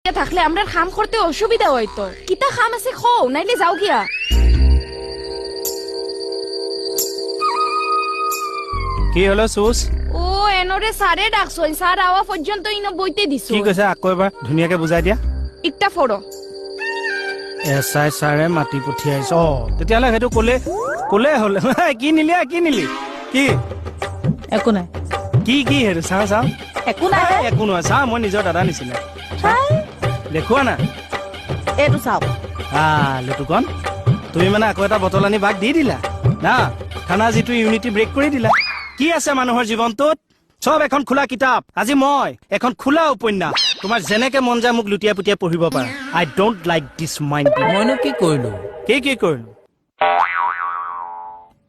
থাকলে আমরা খাম করতে অসুবিধা হইতো কিতা খাম আছে খাও নাইলে যাও গিয়া কি হলো সুস ও এনরে সারে ডাকছই স্যার আওয়া পর্যন্ত ইনো বইতে দিছো কি কৈছে আকৌ এবাৰ ধুনীয়াকে বুজাই দিয়া ইটা ফড়ো এছাই ছাৰে মাতি পঠিয়াইছ তেতিয়াহ'লে সেইটো ক'লে হ'ল কি নিলি কি একো নাই কি সেইটো চাওঁ একো নাই একো নহয় চা মই নিজৰ দাদা নিচিনা দেখুৱা না এইটো চাওক লুটুকন তুমি মানে আকৌ এটা বটল আনি বাক দি দিলা না থানা যিটো ইউনিটি ব্ৰেক কৰি দিলা কি আছে মানুহৰ জীৱনটোত সব এখন খোলা কিতাপ আজি মই এখন খোলা উপন্যাস তোমাৰ যেনেকে মন যায় মোক লুটিয়াই পুটিয়াই পঢ়িব পাৰা আই ডোন্ট লাইক দিছ মাইণ্ড মইনো কি কৰিলো কি কৰিলো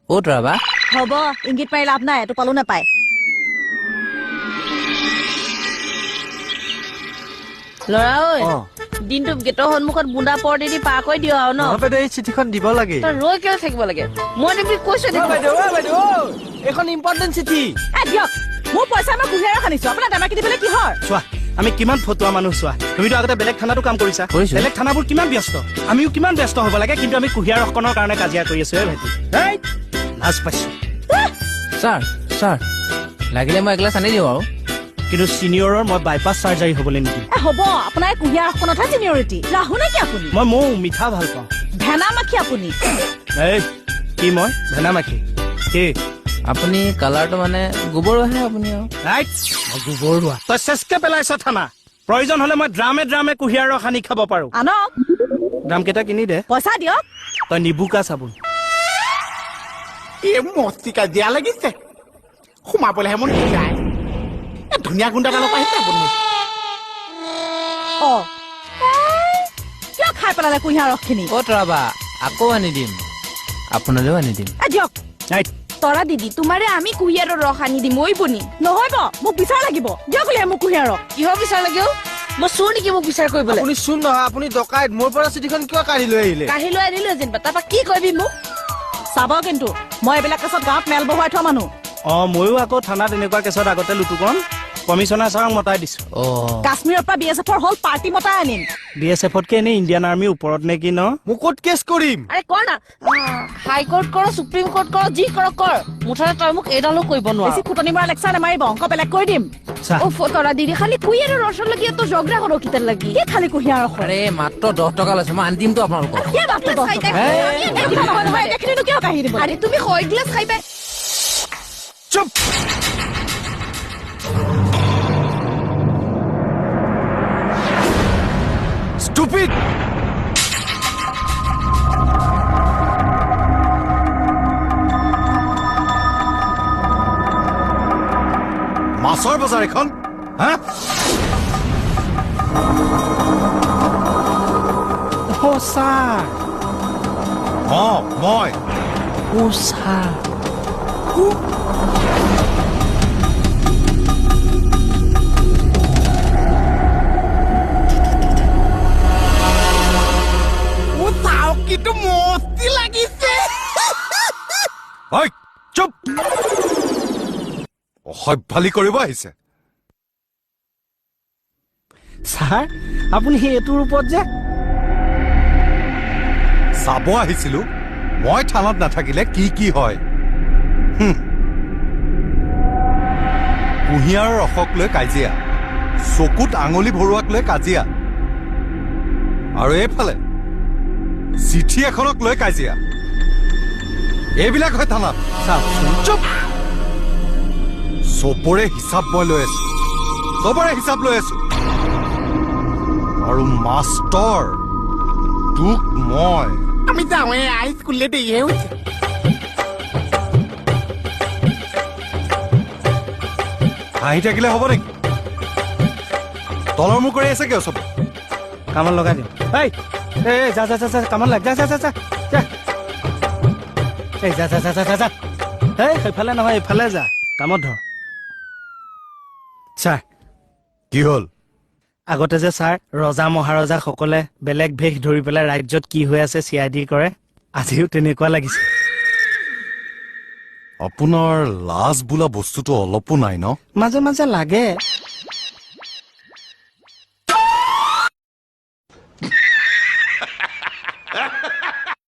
অ'ত ৰাবা হ'ব ইংগিত মাৰি লাভ নাই এইটো পালো নাপায় ল'ৰা ঐ দিনটো গেটৰ সন্মুখত বুন্দা পৰ দি পাৰ কৰি দিয় আৰু ন এই চিঠিখন দিব লাগে তই ৰৈ কেলে থাকিব লাগে মই দেখি কৈছো এখন ইম্পৰ্টেণ্ট চিঠি দিয়ক মোৰ পইচা মই কুহিয়াৰ খানিছো আপোনাৰ দামা কিনি পেলাই কিহৰ চোৱা আমি কিমান ফটোৱা মানুহ চোৱা তুমিতো আগতে বেলেগ থানাতো কাম কৰিছা বেলেগ থানাবোৰ কিমান ব্যস্ত আমিও কিমান ব্যস্ত হ'ব লাগে কিন্তু আমি কুহিয়াৰ ৰসকনৰ কাৰণে কাজিয়া কৰি আছো ভাইটি লাজ পাইছো ছাৰ লাগিলে মই এগিলাচ আনি দিওঁ আৰু কিন্তু চিনিয়ৰৰ মই বাইপাছ চাৰ্জাৰী হ'বলৈ নিদিম হ'ব আপোনাৰ কুহিয়াৰ ৰসকনতহে চিনিয়ৰিটি ৰাহু নেকি আপুনি মই মৌ মিঠা ভাল পাওঁ ভেনা মাখি আপুনি এই কি মই ভেনা মাখি কি আপুনি কালাৰটো মানে গোবৰহে আপুনি আৰু গোবৰ ৰোৱা তই চেচকে পেলাইছ থানা প্ৰয়োজন হলে মই ড্ৰামে কুহিয়াৰ ৰস আনি খাব পাৰো আনক দাম কেইটা কিনি দে পইচা দিয়ক তই নিবুকা চাবোন এই মস্তিকা দিয়া লাগিছে সোমাবলেহে মন যায় ধুনীয়া গুণ্ডা ডালৰ পৰা আহিছে আপুনি কিয় খাই পেলালে কুহিয়াৰ ৰসখিনি ক'ত ৰাবা আকৌ আনি দিম আপোনালৈও আনি দিম দিয়ক তৰা দিদি তোমাৰে আমি কুহিয়াৰৰ ৰস আনি দিম ওই বনি নহয়ব মোক বিচাৰ লাগিব দিয়ক বোলে মোক কুহিয়াৰ ৰস কিহৰ বিচাৰ লাগে মই চোৰ নেকি মোক বিচাৰ কৰিবলৈ আপুনি চোন নহয় আপুনি ডকাইত মোৰ পৰা চিঠিখন কিয় কাঢ়ি লৈ আহিলে কাঢ়ি লৈ আনিলো যেনিবা তাৰপৰা কি কৰিবি মোক চাব কিন্তু মই এইবিলাক কেছত গাঁৱত মেল বহুৱাই থোৱা মানুহ ময়ো আকৌ থানাত এনেকুৱা কেছত আগতে লুটুকন কমিশনাৰ ছাৰক মতাই দিছো কাশ্মীৰৰ পৰা BSFৰ হল পাৰ্টি মতাই আনিম BSFতকে এনে ইণ্ডিয়ান আৰ্মিৰ ওপৰত নে কি ন মোক ক'ত কেছ কৰিম আৰে কৰ না হাই কোৰ্ট কৰ সুপ্ৰিম কোৰ্ট কৰ যি কৰ কৰ মুঠতে তই মোক এইডালো কৰিব নোৱাৰ বেছি ফুটনি মৰা লেকচাৰ নামাৰিব অংক বেলেগ কৰি দিম ও তৰা দিদি খালি কুহিয়াৰৰ ৰসৰ লাগি এত ঝগড়া কৰো কিতাৰ লাগি কি খালি কুহিয়াৰ ৰস আৰে মাত্ৰ 10 টকা লৈছে মই আনি দিমতো আপোনালোকক কি বাপটো নহয় দেখিনো কিয় কাঢ়ি দিব আরে তুমি কয় গ্লাস খাইবা চুপ Stupid! মাছৰ বজাৰ এখন হা ছাৰ মই ছাৰ কিন্তু মস্তি লাগিছে চুপ অসভ্যালি কৰিব আহিছে ছাৰ আপুনি এইটোৰ ওপৰত যে চাব আহিছিলো মই থানাত নাথাকিলে কি হয় কুঁহিয়াৰ ৰসক লৈ কাজিয়া চকুত আঙুলি ভৰোৱাক লৈ কাজিয়া আৰু এইফালে চিঠি এখনক লৈ কাজিয়া এইবিলাক হয় থানাত চুপ চবৰে হিচাপ মই লৈ আছো চবৰে হিচাপ লৈ আছো আৰু মাষ্টৰ তোক মই আমি যাওঁৱে স্কুললে দেৰিহে হৈছে হাঁহি থাকিলে হ'ব নেকি তলৰ মোৰ কৰি আছে কিয় চব কামত লগাই দিওঁ যা কামত লাগ যা সেইফালে নহয় এইফালে যা কামত ধৰ ছাৰ কি হ'ল আগতে যে ছাৰ ৰজা মহাৰজা সকলে বেলেগ ভেষ ধৰি পেলাই ৰাজ্যত কি হৈ আছে CID কৰে আজিও তেনেকুৱা লাগিছে আপোনাৰ লাজ বোলা বস্তুটো অলপো নাই ন মাজে মাজে লাগে Ha ha ha!